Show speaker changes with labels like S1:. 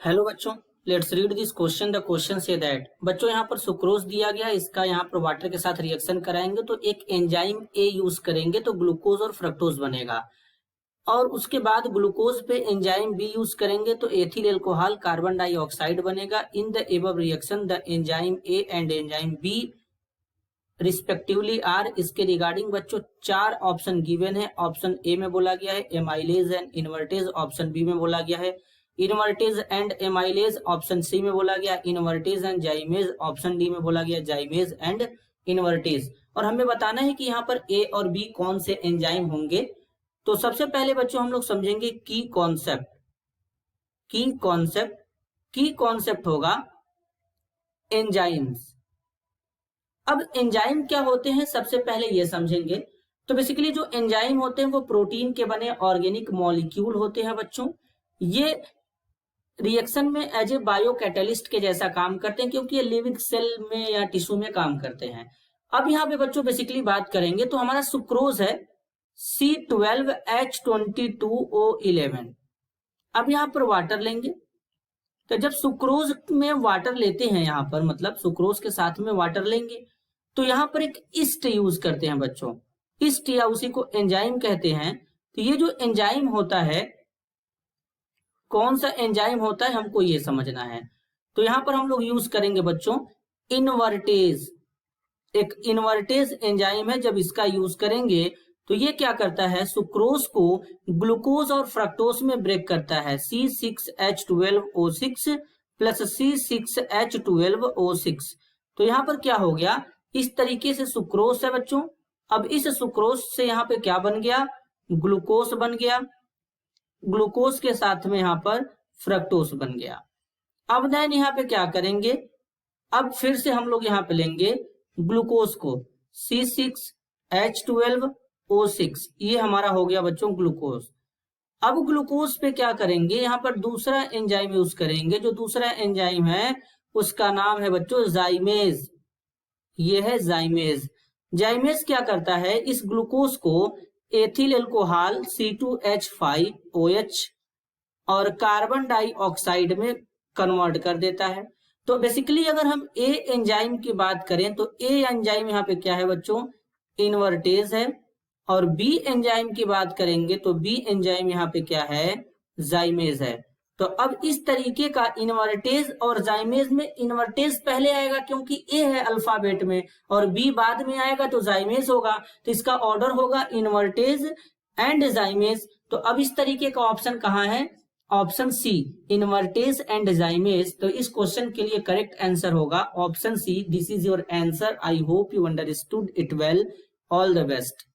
S1: Hello बच्चों, let's read this question. The question say that बच्चों यहाँ पर सुक्रोज दिया गया है, इसका यहाँ पर वाटर के साथ रिएक्शन कराएंगे तो एक एंजाइम ए यूज करेंगे तो ग्लूकोज और फ्रक्टोज बनेगा, और उसके बाद ग्लूकोज पे एंजाइम बी यूज करेंगे तो एथिल एल्कोहल कार्बन डाइऑक्साइड बनेगा। In the above reaction the enzyme A and enzyme B respectively are. इसके रिगार्डिंग बच्चों चार ऑप्शन गिवन है। ऑप्शन ए में बोला गया है amylase and invertase, option B में बोला गया है invertase and amylase, option C में बोला गया invertase and zymase, option D में बोला गया जाइमेज एंड इन्वर्टेज। और हमें बताना है कि यहाँ पर ए और बी कौन से एंजाइम होंगे। तो सबसे पहले बच्चों हम लोग समझेंगे की कॉन्सेप्ट। की कॉन्सेप्ट होगा एंजाइम्स। अब एंजाइम क्या होते हैं सबसे पहले ये समझेंगे। तो बेसिकली जो एंजाइम होते हैं वो प्रोटीन के बने ऑर्गेनिक मॉलिक्यूल होते हैं बच्चों। ये रिएक्शन में एज ए बायो कैटलिस्ट के जैसा काम करते हैं, क्योंकि ये लिविंग सेल में या टिश्यू में काम करते हैं। अब यहाँ पे बच्चों बेसिकली बात करेंगे तो हमारा सुक्रोज है C12H22O11। अब यहाँ पर वाटर लेंगे, तो जब सुक्रोज में वाटर लेते हैं यहाँ पर, मतलब सुक्रोज के साथ में वाटर लेंगे तो यहाँ पर एक ईस्ट यूज करते हैं बच्चों। ईस्ट या उसी को एंजाइम कहते हैं। तो ये जो एंजाइम होता है, कौन सा एंजाइम होता है हमको ये समझना है। तो यहाँ पर हम लोग यूज करेंगे बच्चों इन्वर्टेज। एक इन्वर्टेज एंजाइम है, जब इसका यूज करेंगे तो ये क्या करता है, सुक्रोज को ग्लूकोज और फ्रक्टोज में ब्रेक करता है। C6H12O6 plus C6H12O6। तो यहाँ पर क्या हो गया, इस तरीके से सुक्रोज है बच्चों। अब इस सुक्रोज से यहाँ पे क्या बन गया, ग्लूकोज बन गया। ग्लूकोज के साथ में यहाँ पर फ्रक्टोज बन गया। अब देन यहाँ पे क्या करेंगे, अब फिर से हम लोग यहाँ पे लेंगे ग्लूकोज को C6H12O6, ये हमारा हो गया बच्चों ग्लूकोज। अब ग्लूकोज पे क्या करेंगे, यहाँ पर दूसरा एंजाइम यूज करेंगे। जो दूसरा एंजाइम है उसका नाम है बच्चों जाइमेज। ये है जाइमेज। जाइमेज क्या करता है, इस ग्लूकोज को एथिल एल्कोहल C2H5OH और कार्बन डाइऑक्साइड में कन्वर्ट कर देता है। तो बेसिकली अगर हम ए एंजाइम की बात करें तो ए एंजाइम यहाँ पे क्या है बच्चों, इन्वर्टेज है। और बी एंजाइम की बात करेंगे तो बी एंजाइम यहाँ पे क्या है, जाइमेज है। तो अब इस तरीके का इन्वर्टेज और जाइमेज में इन्वर्टेज पहले आएगा क्योंकि ए है अल्फाबेट में, और बी बाद में आएगा तो जाइमेज होगा। तो इसका ऑर्डर होगा इन्वर्टेज एंड जाइमेज। तो अब इस तरीके का ऑप्शन कहाँ है, option C invertase and zymase. तो इस क्वेश्चन के लिए करेक्ट आंसर होगा option C. This is your answer. I hope you understood it well. All the best.